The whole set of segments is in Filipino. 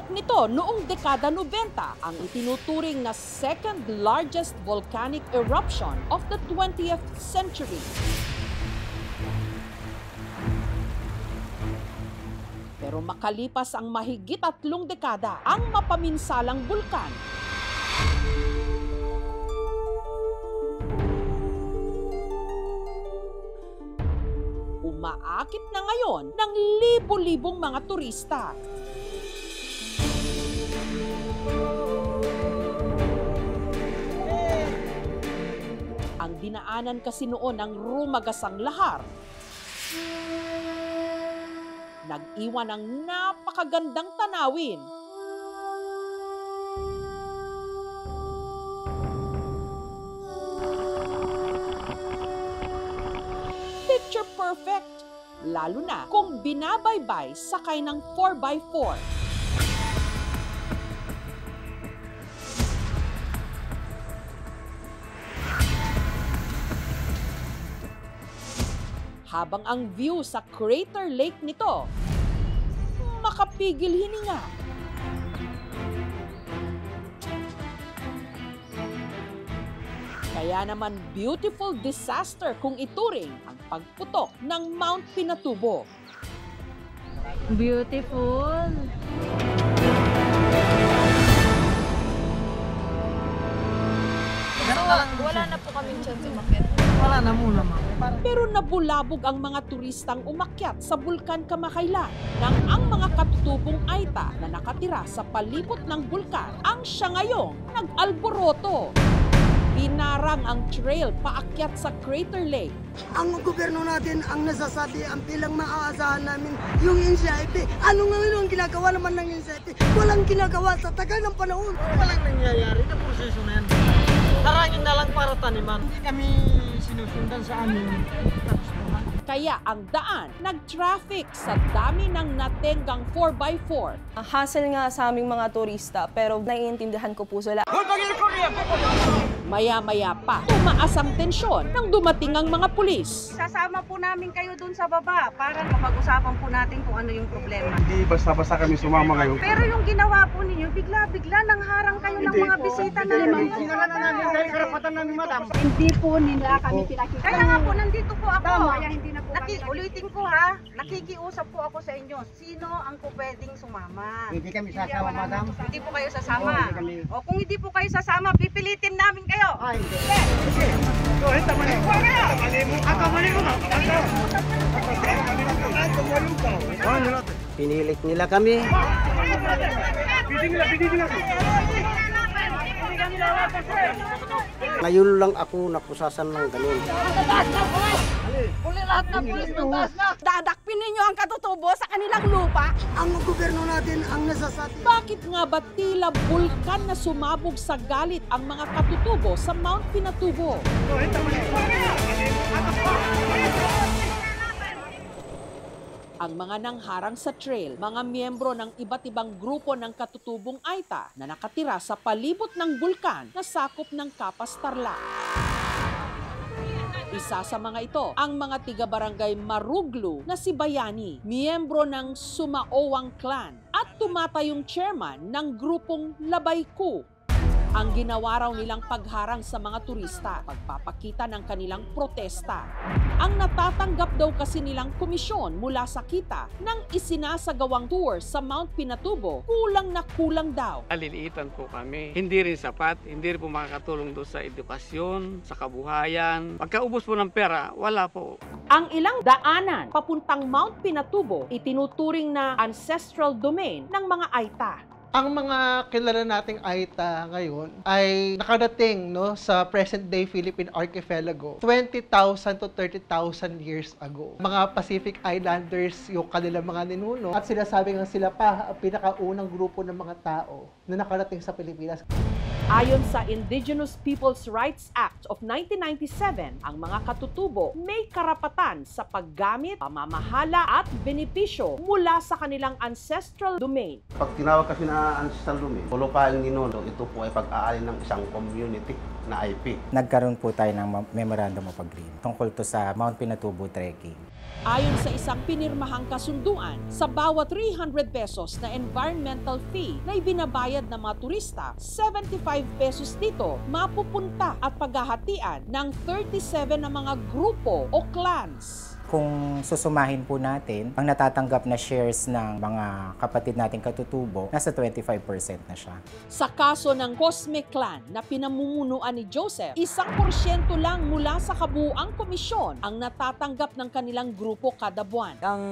nito noong dekada 90 ang itinuturing na second largest volcanic eruption of the 20th century. Pero makalipas ang mahigit 3 dekada, ang mapaminsalang bulkan umaakit na ngayon ng libo-libong mga turista. Ang dinaanan kasi noon ng rumagasang lahar, nag-iwan ng napakagandang tanawin. Picture perfect, lalo na kung binabaybay sakay ng 4x4. Habang ang view sa Crater Lake nito, makapigil hininga. Kaya naman beautiful disaster kung ituring ang pagputok ng Mount Pinatubo. Beautiful! Wala na po kaming chance umakyat. Wala na muna, ma'am. Pero nabulabog ang mga turistang umakyat sa Bulkan kamakailan nang ang mga katutubong Aita na nakatira sa palibot ng bulkan ang siya ngayong nag-alboroto. Inarang ang trail paakyat sa Crater Lake. Ang gobyerno natin ang nasasabi ang pilang maaasahan namin yung NCIP. Ano nga ang ginagawa naman ng NCIP? Walang ginagawa sa tagal ng panahon. Walang nangyayari na proseso na yan. Harangin na lang para taniman. Hindi kami sinusundan sa amin. Kaya ang daan, nag-traffic sa dami ng natenggang 4x4. Hassle nga sa aming mga turista pero naiintindihan ko po sila. Maya-maya pa, tumaas ang tensyon nang dumating ang mga pulis. Sasama po namin kayo dun sa baba para mapag-usapan po natin kung ano yung problema. Hindi basta-basta kami sumama ngayon. Pero yung ginawa po ninyo, bigla-bigla nang harang kayo ng mga bisita namin. Sinala na namin dahil karapatan namin, madam. Hindi po nila kami pinakita. Kaya nga po, nandito po ako. Kaya hindi na po Ulitin ko ha, nakikiusap po ako sa inyo. Sino ang po pwedeng sumama? Hindi kami sasama, madam. Hindi po kayo sasama. Oo, hindi kami. O kung hindi po kayo sasama, pipilitin namin kayo. Ay, hindi. Sige. So, ito mali. Ako mali ko. Pinilit nila kami. Ngayon lang ako napusasan ng ganun. Dadakpin ninyo ang katutubo sa kanilang lupa? Ang gobyerno natin ang nasasabi. Bakit nga ba tila bulkan na sumabog sa galit ang mga katutubo sa Mount Pinatubo? Ang mga nangharang sa trail, mga miyembro ng iba't ibang grupo ng katutubong Aita na nakatira sa palibot ng bulkan na sakop ng Kapas Tarlac. Isa sa mga ito, ang mga tiga-barangay Maruglu na si Bayani, miyembro ng Sumaowang Clan at tumatayong chairman ng grupong Labayku. Ang ginawa raw nilang pagharang sa mga turista, pagpapakita ng kanilang protesta. Ang natatanggap daw kasi nilang komisyon mula sa kita ng isinasagawang tour sa Mount Pinatubo, kulang na kulang daw. Aliliitan po kami. Hindi rin sapat, hindi rin po makakatulong doon sa edukasyon, sa kabuhayan. Pagkaubos po ng pera, wala po. Ang ilang daanan papuntang Mount Pinatubo itinuturing na ancestral domain ng mga Aita. Ang mga kilala nating Aita ngayon ay nakadating sa present-day Philippine Archipelago 20,000 to 30,000 years ago. Mga Pacific Islanders yung kanilang mga ninuno at sila sabi nga sila pa ang pinakaunang grupo ng mga tao na nakarating sa Pilipinas. Ayon sa Indigenous Peoples' Rights Act of 1997, ang mga katutubo may karapatan sa paggamit, pamamahala at benepisyo mula sa kanilang ancestral domain. Pag tinawag kasi na ancestral domain, lokal ninono, ito po ay pag-aalin ng isang community na IP. Nagkaroon po tayo ng Memorandum of Agreement tungkol to sa Mount Pinatubo Trekking. Ayon sa isang pinirmahang kasunduan, sa bawat 300 pesos na environmental fee na ibinabayad ng mga turista, 75 pesos dito mapupunta at paghahatian ng 37 na mga grupo o clans. Kung susumahin po natin, ang natatanggap na shares ng mga kapatid nating katutubo, nasa 25% na siya. Sa kaso ng Cosme Clan na pinamumunuan ni Joseph, 1% lang mula sa kabuuang komisyon ang natatanggap ng kanilang grupo kada buwan. Ang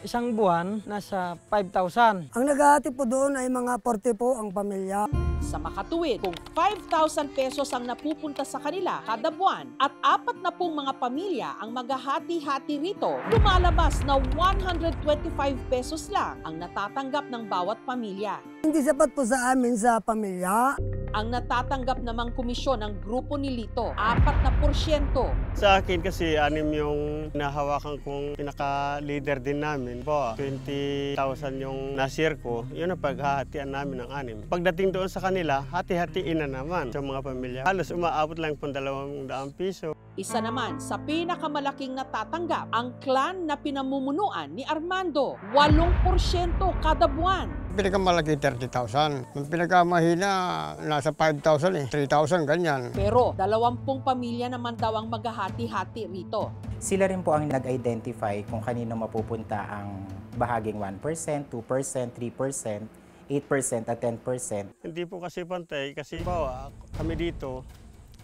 isang buwan, nasa 5,000. Ang naghahati po doon ay mga 40 po ang pamilya. Sa makatuwid, kung 5,000 pesos ang napupunta sa kanila kada buwan at 40 mga pamilya ang maghahati-hati rito, lumalabas na 125 pesos lang ang natatanggap ng bawat pamilya. Hindi sapat po sa amin sa pamilya. Ang natatanggap namang komisyon ng grupo ni Lito, 4%. Sa akin kasi 6 yung nahawakan kong pinaka-leader din namin. 20,000 yung na-share ko, yun ang paghahatian namin ng 6. Pagdating doon sa kanila, hati-hatiin na naman sa mga pamilya. Halos umaabot lang po 200 piso. Isa naman sa pinakamalaking natatanggap, ang clan na pinamumunuan ni Armando, 8% kada buwan. Pinakamalaki 30,000. Yung pinakamahina, nasa 5,000 3,000 ganyan. Pero 20 pamilya naman daw ang maghahati-hati rito. Sila rin po ang nag-identify kung kanino mapupunta ang bahaging 1%, 2%, 3%, 8% at 10%. Hindi po kasi pantay kasi bawa kami dito,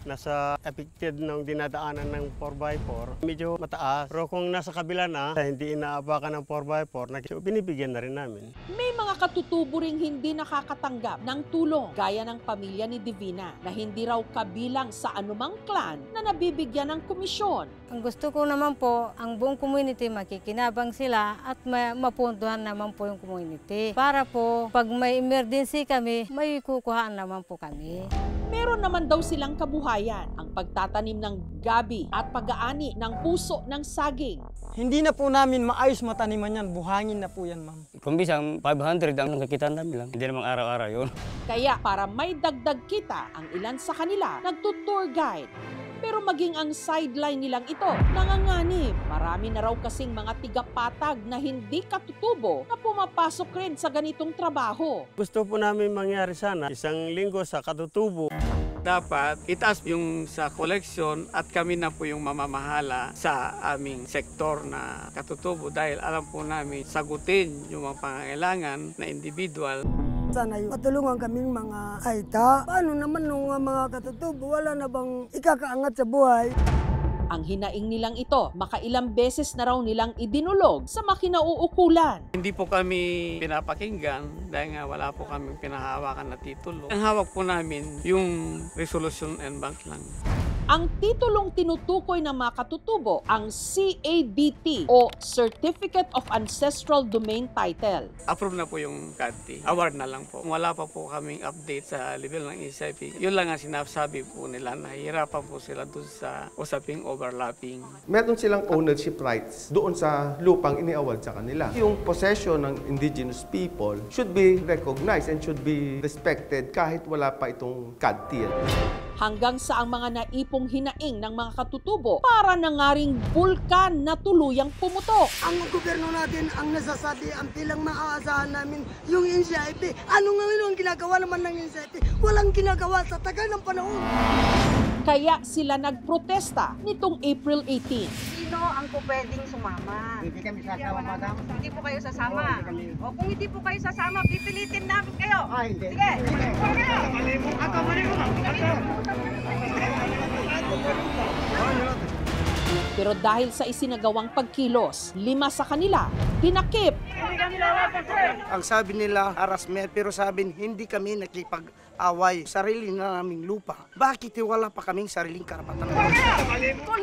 nasa affected ng dinadaanan ng 4x4, medyo mataas. Pero kung nasa kabila na, hindi inaapakan ng 4x4, binibigyan na rin namin. May mga katutubo ring hindi nakakatanggap ng tulong, gaya ng pamilya ni Divina, na hindi raw kabilang sa anumang clan na nabibigyan ng komisyon. Ang gusto ko naman po, ang buong community makikinabang sila at mapuntuhan naman po yung community. Para po, pag may emergency kami, may kukuhaan naman po kami. Meron naman daw silang kabuhayan, ang pagtatanim ng gabi at pag-aani ng puso ng saging. Hindi na po namin maayos mataniman yan, buhangin na po yan, ma'am. Kung bisang 500 ang nakikita namin lang, hindi namang araw-araw yun. Kaya para may dagdag kita, ang ilan sa kanila nagtutour guide. Pero maging ang sideline nilang ito, nanganganib. Marami na raw kasing mga tigapatag na hindi katutubo na pumapasok rin sa ganitong trabaho. Gusto po namin mangyari sana, 1 linggo sa katutubo. Dapat itaas yung sa collection at kami na po yung mamamahala sa aming sektor na katutubo dahil alam po namin sagutin yung mga pangangailangan na individual. Sana matulungan kaming mga aita. Paano naman nung mga katutubo, wala na bang ikakaangat sa buhay? Ang hinaing nilang ito, makailang beses na raw nilang idinulog sa makinauukulan. Hindi po kami pinapakinggan dahil nga wala po kami pinahawakan na titulo. Ang hawak po namin yung resolution and bank lang. Ang titulong tinutukoy ng mga katutubo, ang CADT o Certificate of Ancestral Domain Title. Approve na po yung CADT. Award na lang po. Wala pa po kaming update sa level ng SIP. Yun lang ang sinasabi po nila. Nahihirapan po sila doon sa usaping overlapping. Meron silang ownership rights doon sa lupang ini-award sa kanila. Yung possession ng indigenous people should be recognized and should be respected kahit wala pa itong CADT. Hanggang sa ang mga naipong hinaing ng mga katutubo para na nga ring bulkan na tuluyang pumutok. Ang gobyerno natin ang nasasabi, ang tilang maaasahan namin yung NCIP. Ano nga ang ginagawa naman ng NCIP? Walang ginagawa sa tagal ng panahon. Kaya sila nagprotesta nitong April 18. Sino ang pwedeng sumama? Hindi kami sasama, madam. Hindi po kayo sasama. O kung hindi po kayo sasama, pipilitin namin kayo. Hindi. Sige. Pero dahil sa isinagawang pagkilos, 5 sa kanila tinakip. Ang sabi nila, harassment, pero sabi hindi kami nakipag-away. Sarili na naming lupa. Bakit wala pa kaming sariling karapatan? Kung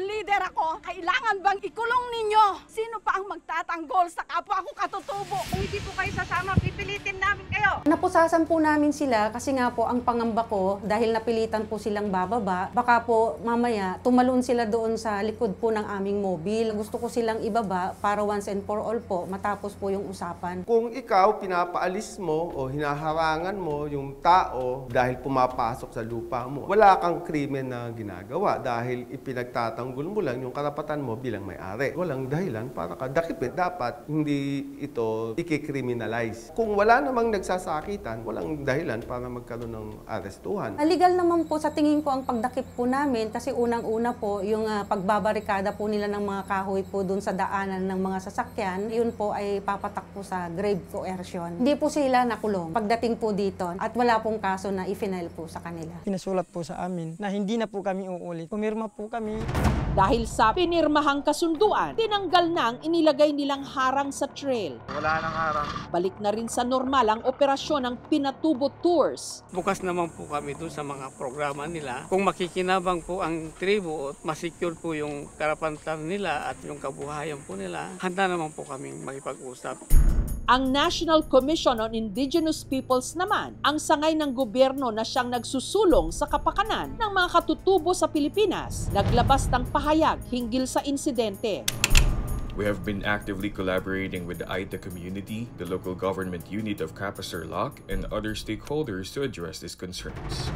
leader ako, kailangan bang ikulong ninyo? Sino pa ang magtatanggol sa kapwa ko katutubo? Kung hindi po kayo sasama, pipilitin namin kayo. Napusasan po namin sila kasi nga po ang pangamba ko dahil napilitan po silang bababa, baka po mamaya tumalon sila doon sa likod po ng aming mobil. Gusto ko silang ibaba para once and for all po matapos po yung usapan. Kung ikaw pinapaalis mo o hinaharangan mo yung tao dahil pumapasok sa lupa mo, wala kang krimen na ginagawa dahil ipinagtatanggol mo lang yung karapatan mo bilang may-ari. Walang dahilan para ka dakipin. Dapat hindi ito ikikriminalize. Kung wala namang nagsasakitan, walang dahilan para magkaroon ng arestuhan. Legal naman po sa tingin ko ang pagdakip po namin kasi unang-una po yung pagbabarikada po nila ng mga kahoy po dun sa daanan ng mga sasakyan, yun po ay papatak po sa grave coercion. Hindi po sila nakulong pagdating po dito at wala pong kaso na i-final po sa kanila. Pinasulat po sa amin na hindi na po kami uulit. Pumirma po kami. Dahil sa pinirmahang kasunduan, tinanggal na ang inilagay nilang harang sa trail. Wala nang harang. Balik na rin sa normal ang operasyon ng Pinatubo Tours. Bukas naman po kami doon sa mga programa nila. Kung makikinabang po ang tribo at masecure po yung karapatan nila at yung kabuhayan po nila, handa naman po kaming makipag-usap. Ang National Commission on Indigenous Peoples naman, ang sangay ng gobyerno na siyang nagsusulong sa kapakanan ng mga katutubo sa Pilipinas, naglabas ng pahayag hinggil sa insidente. We have been actively collaborating with the Aita community, the local government unit of Capac-Sarlac, and other stakeholders to address these concerns.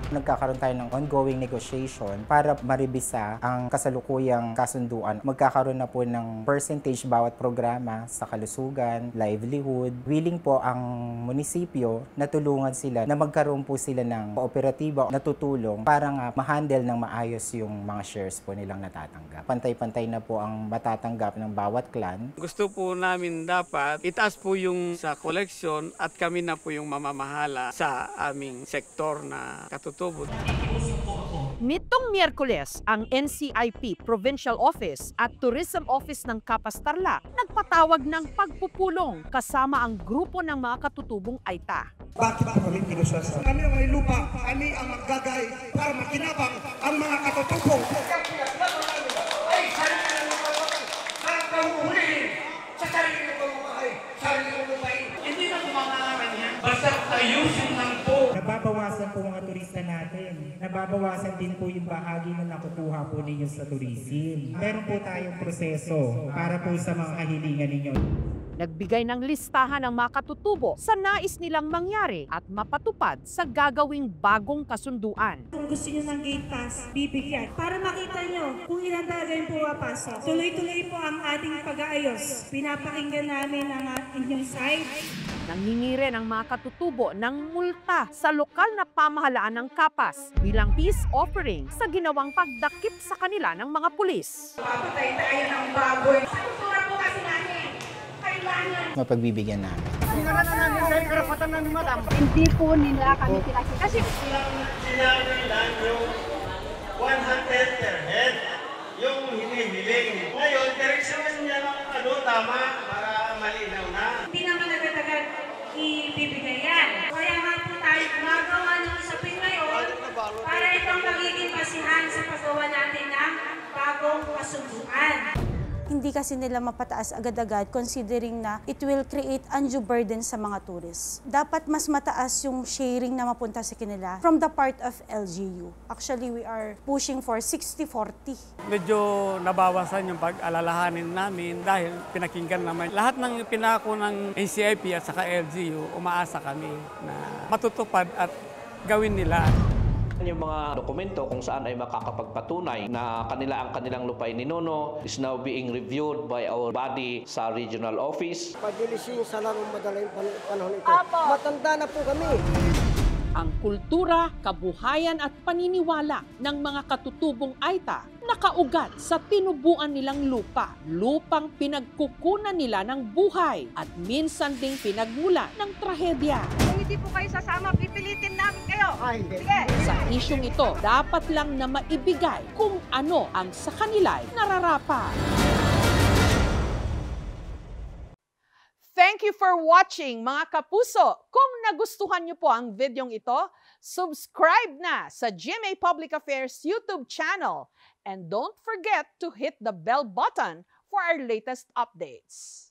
Nagkakaroon tayo ng ongoing negotiation para maribisa ang kasalukuyang kasunduan. Magkakaroon na po ng percentage bawat programa sa kalusugan, livelihood. Willing po ang munisipyo na tulungan sila na magkaroon po sila ng kooperatiba na tutulong para nga ma-handle ng maayos yung mga shares po nilang natatanggap. Pantay-pantay na po ang matatanggap ng bawat clan. Gusto po namin dapat itaas po yung sa collection at kami na po yung mamamahala sa aming sektor na katutubo. Nitong Miyerkules, ang NCIP Provincial Office at Tourism Office ng Capac-Tarlac nagpatawag ng pagpupulong kasama ang grupo ng mga katutubong Aita. Bakit po kami pinusasa? Kami ang may lupa, kami ang maggagay para makinabang ang mga katutubong. Ay, sarili ng mga kahuhulihin sa sarili ng pamamahay, sarili ng lupain. Hindi na kumangaran yan. Basta ayusin lang po. Nababawasan po mga turista natin. Nababawasan din po yung bahagi na nakukuha po ninyo sa tourism. Meron po tayong proseso para po sa mga kahilingan ninyo. Nagbigay ng listahan ng mga katutubo sa nais nilang mangyari at mapatupad sa gagawing bagong kasunduan. Kung gusto nyo ng gate pass, bibigyan. Para makita nyo kung ilang talaga yung pumapasok. Tuloy-tuloy po ang ating pag-aayos. Pinapakinggan namin ang inyong side. Nangingire ng mga katutubo ng multa sa lokal na pamahalaan ng Kapas bilang peace offering sa ginawang pagdakip sa kanila ng mga pulis. Papatay tayo ng baboy. Sa kultura po kasi natin. Mapagbibigyan namin. Hindi po nila kami pinakita. Kasi sinabi lang yung 100 per head, yung hinihiling. Ngayon, direksyonan niya ng tama para malinaw na. Hindi naman nagtatagal ibibigay yan. Kaya nga po tayo gumagawa ng usapin ngayon para itong magiging basihan sa paggawa natin ng bagong kasunduan. Hindi kasi nila mapataas agad-agad considering na it will create undue burden sa mga tourists. Dapat mas mataas yung sharing na mapunta sa kanila from the part of LGU. Actually, we are pushing for 60-40. Medyo nabawasan yung pag-alalahanin namin dahil pinakinggan naman. Lahat ng pinako ng NCIP at saka LGU, umaasa kami na matutupad at gawin nila. Yung mga dokumento kung saan ay makakapagpatunay na ang kanilang lupain ni Nono is now being reviewed by our body sa regional office. Pagdilising sa larong madaling panahon ito. Matanda na po kami. Ang kultura, kabuhayan at paniniwala ng mga katutubong Aita nakaugat sa tinubuan nilang lupa, lupang pinagkukunan nila ng buhay at minsan ding pinagmula ng trahedya. Kung hindi po kayo sasama, pipilitin namin kayo. Sige. Sa isyong ito, dapat lang na maibigay kung ano ang sa kanila'y nararapat. Thank you for watching, mga kapuso. Kung nagustuhan niyo po ang videong ito, subscribe na sa GMA Public Affairs YouTube channel. And don't forget to hit the bell button for our latest updates.